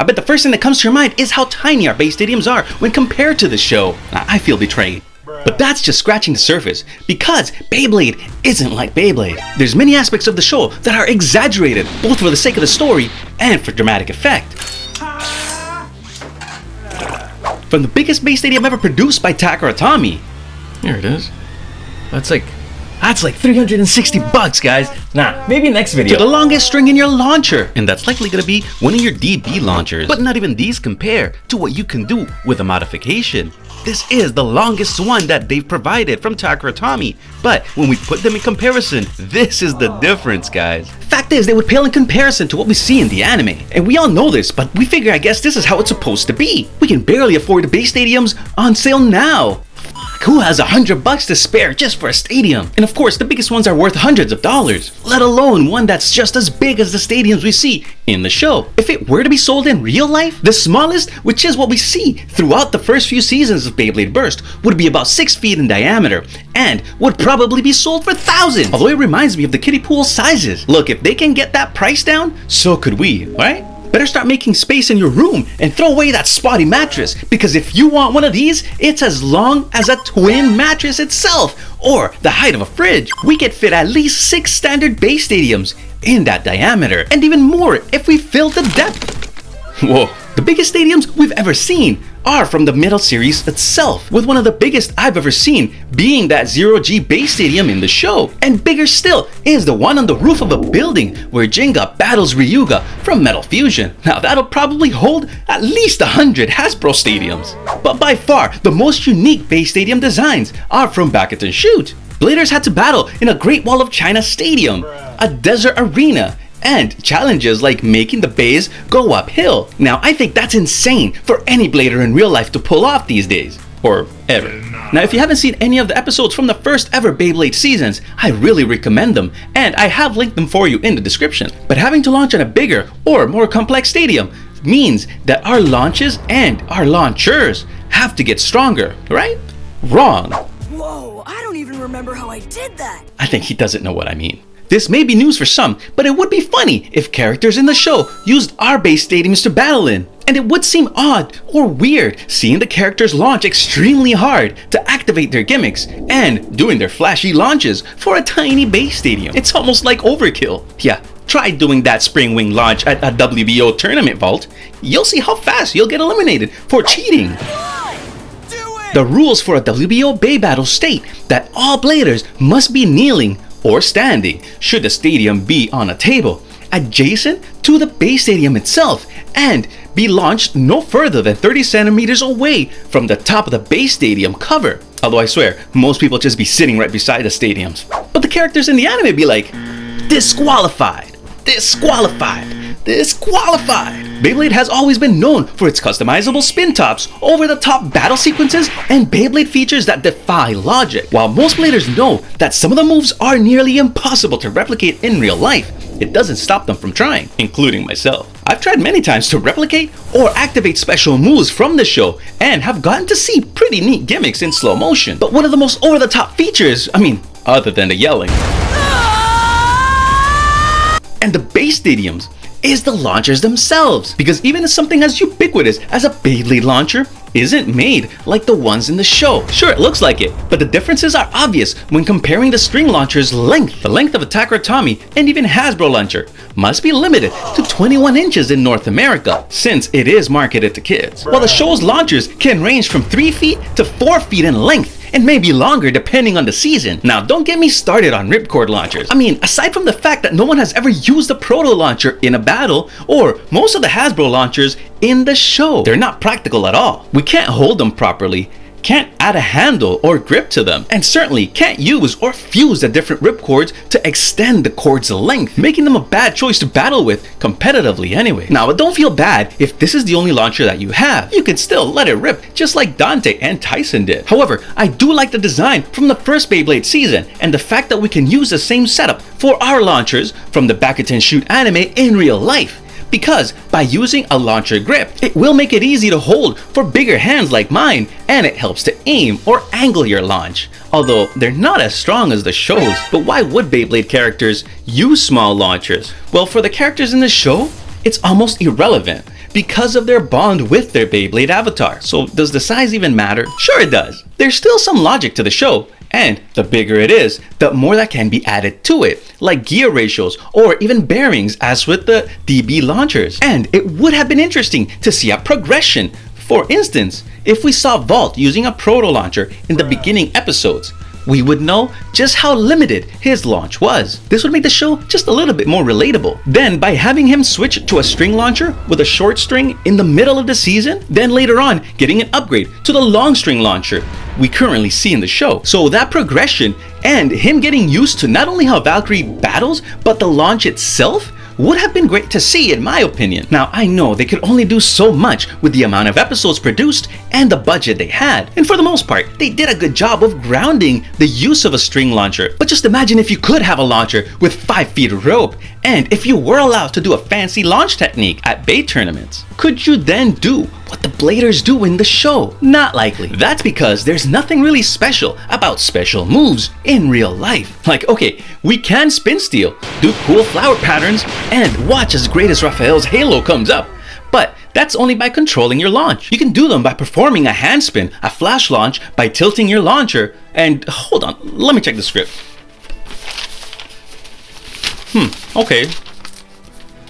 I bet the first thing that comes to your mind is how tiny our beystadiums are when compared to the show. I feel betrayed. But that's just scratching the surface, because Beyblade isn't like Beyblade. There's many aspects of the show that are exaggerated, both for the sake of the story and for dramatic effect. From the biggest beystadium ever produced by Takaratomi. Here it is. That's like $360, guys. Nah, maybe next video. To the longest string in your launcher, and that's likely gonna be one of your DB launchers. But not even these compare to what you can do with a modification. This is the longest one that they've provided from Takaratomi, but when we put them in comparison, this is the difference, guys. Fact is, they would pale in comparison to what we see in the anime, and we all know this, but we figure I guess this is how it's supposed to be. We can barely afford the beystadiums on sale now. Who has $100 to spare just for a stadium? And of course, the biggest ones are worth hundreds of dollars, let alone one that's just as big as the stadiums we see in the show. If it were to be sold in real life, the smallest, which is what we see throughout the first few seasons of Beyblade Burst, would be about 6 feet in diameter and would probably be sold for thousands. Although it reminds me of the kiddie pool sizes. Look, if they can get that price down, so could we, right? Better start making space in your room and throw away that spotty mattress, because if you want one of these, it's as long as a twin mattress itself, or the height of a fridge. We could fit at least 6 standard beystadiums in that diameter, and even more if we filled the depth. Whoa. The biggest stadiums we've ever seen are from the Metal series itself, with one of the biggest I've ever seen being that 0G beystadium in the show. And bigger still is the one on the roof of a building where Jinga battles Ryuga from Metal Fusion. Now that'll probably hold at least 100 Hasbro stadiums. But by far, the most unique beystadium designs are from Back Shoot. Bladers had to battle in a Great Wall of China stadium, a desert arena, and challenges like making the beys go uphill. Now I think that's insane for any blader in real life to pull off these days, or ever. Now if you haven't seen any of the episodes from the first ever Beyblade seasons, I really recommend them, and I have linked them for you in the description. But having to launch on a bigger or more complex stadium means that our launches and our launchers have to get stronger, right? Wrong. Whoa, I don't even remember how I did that. I think he doesn't know what I mean. This may be news for some, but it would be funny if characters in the show used our beystadiums to battle in. And it would seem odd or weird seeing the characters launch extremely hard to activate their gimmicks and doing their flashy launches for a tiny beystadium. It's almost like overkill. Yeah, try doing that spring wing launch at a WBO tournament vault. You'll see how fast you'll get eliminated for cheating. The rules for a WBO Bey battle state that all bladers must be kneeling or standing should the stadium be on a table adjacent to the beystadium itself and be launched no further than 30 centimeters away from the top of the beystadium cover. Although I swear, most people just be sitting right beside the stadiums. But the characters in the anime be like, disqualified, disqualified, disqualified. Beyblade has always been known for its customizable spin tops, over-the-top battle sequences, and Beyblade features that defy logic. While most bladers know that some of the moves are nearly impossible to replicate in real life, it doesn't stop them from trying, including myself. I've tried many times to replicate or activate special moves from the show and have gotten to see pretty neat gimmicks in slow motion. But one of the most over-the-top features, other than the yelling, and the beystadiums, is the launchers themselves. Because even something as ubiquitous as a Beyblade launcher isn't made like the ones in the show. Sure, it looks like it, but the differences are obvious when comparing the string launcher's length. The length of a Takaratomi and even Hasbro launcher must be limited to 21 inches in North America, since it is marketed to kids. While the show's launchers can range from 3 feet to 4 feet in length, and maybe longer depending on the season. Now don't get me started on ripcord launchers. Aside from the fact that no one has ever used a proto launcher in a battle, or most of the Hasbro launchers in the show, they're not practical at all. We can't hold them properly, can't add a handle or grip to them, and certainly can't use or fuse the different ripcords to extend the cord's length, making them a bad choice to battle with competitively anyway. Now, but don't feel bad if this is the only launcher that you have. You can still let it rip, just like Dante and Tyson did. However, I do like the design from the first Beyblade season, and the fact that we can use the same setup for our launchers from the Back Shoot anime in real life. Because by using a launcher grip, it will make it easy to hold for bigger hands like mine, and it helps to aim or angle your launch. Although they're not as strong as the shows. But why would Beyblade characters use small launchers? Well, for the characters in the show, it's almost irrelevant, because of their bond with their Beyblade avatar. So does the size even matter? Sure it does. There's still some logic to the show, and the bigger it is, the more that can be added to it, like gear ratios or even bearings as with the DB launchers. And it would have been interesting to see a progression. For instance, if we saw Vault using a proto launcher in the beginning episodes, we would know just how limited his launch was. This would make the show just a little bit more relatable. Then by having him switch to a string launcher with a short string in the middle of the season, then later on getting an upgrade to the long string launcher we currently see in the show. So that progression and him getting used to not only how Valkyrie battles, but the launch itself would have been great to see, in my opinion. Now, I know they could only do so much with the amount of episodes produced and the budget they had, and for the most part, they did a good job of grounding the use of a string launcher. But just imagine if you could have a launcher with 5 feet of rope, and if you were allowed to do a fancy launch technique at Bay tournaments. Could you then do what the Bladers do in the show? Not likely. That's because there's nothing really special about special moves in real life. Like, okay, we can spin steel, do cool flower patterns, and watch as great as Raphael's halo comes up. But that's only by controlling your launch. You can do them by performing a hand spin, a flash launch, by tilting your launcher, and hold on, let me check the script. Okay.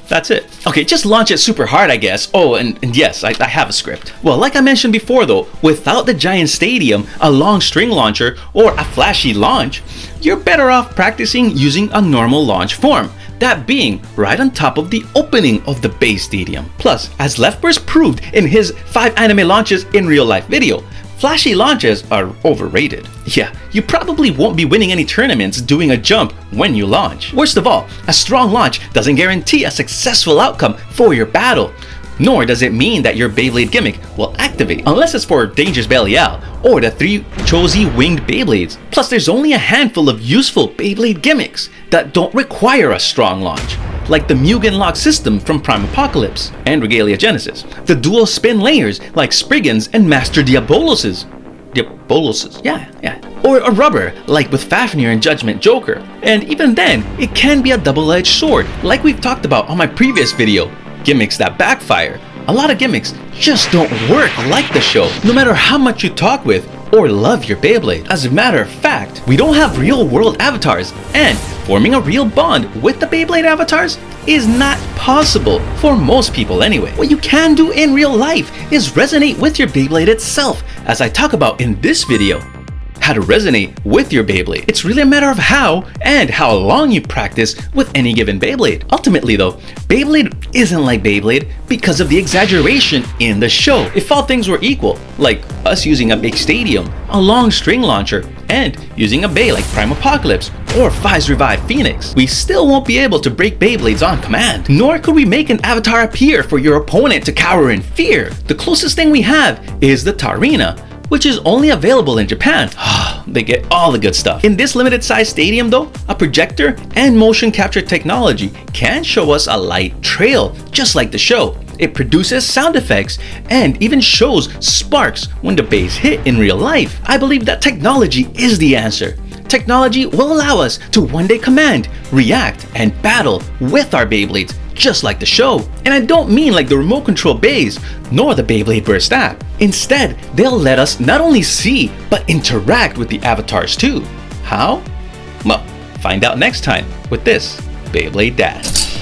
That's it. Okay, just launch it super hard, I guess. Oh, and yes, I have a script. Well, like I mentioned before though, without the giant stadium, a long string launcher, or a flashy launch, you're better off practicing using a normal launch form. That being right on top of the opening of the beystadium. Plus, as LeftBurst proved in his 5 anime launches in real life video, flashy launches are overrated. Yeah, you probably won't be winning any tournaments doing a jump when you launch. Worst of all, a strong launch doesn't guarantee a successful outcome for your battle. Nor does it mean that your Beyblade gimmick will activate, unless it's for Dangerous Belial or the 3 Chozy winged Beyblades. Plus, there's only a handful of useful Beyblade gimmicks that don't require a strong launch, like the Mugen lock system from Prime Apocalypse and Regalia Genesis, the dual spin layers like Spriggan's and Master Diabolos's. Yeah. Or a rubber like with Fafnir and Judgment Joker. And even then, it can be a double-edged sword, like we've talked about on my previous video. Gimmicks that backfire. A lot of gimmicks just don't work like the show, no matter how much you talk with or love your Beyblade. As a matter of fact, we don't have real-world avatars, and forming a real bond with the Beyblade avatars is not possible for most people anyway. What you can do in real life is resonate with your Beyblade itself, as I talk about in this video. How to resonate with your Beyblade. It's really a matter of how and how long you practice with any given Beyblade. Ultimately though, Beyblade isn't like Beyblade because of the exaggeration in the show. If all things were equal, like us using a big stadium, a long string launcher, and using a Bey like Prime Apocalypse or Fi's Revived Phoenix, we still won't be able to break Beyblades on command. Nor could we make an avatar appear for your opponent to cower in fear. The closest thing we have is the Tarina, which is only available in Japan. They get all the good stuff. In this limited size stadium though, a projector and motion capture technology can show us a light trail, just like the show. It produces sound effects and even shows sparks when the beys hit in real life. I believe that technology is the answer. Technology will allow us to one day command, react, and battle with our Beyblades, just like the show. And I don't mean like the remote control beys, nor the Beyblade Burst app. Instead, they'll let us not only see, but interact with the avatars too. How? Well, find out next time with this Beyblade Dash.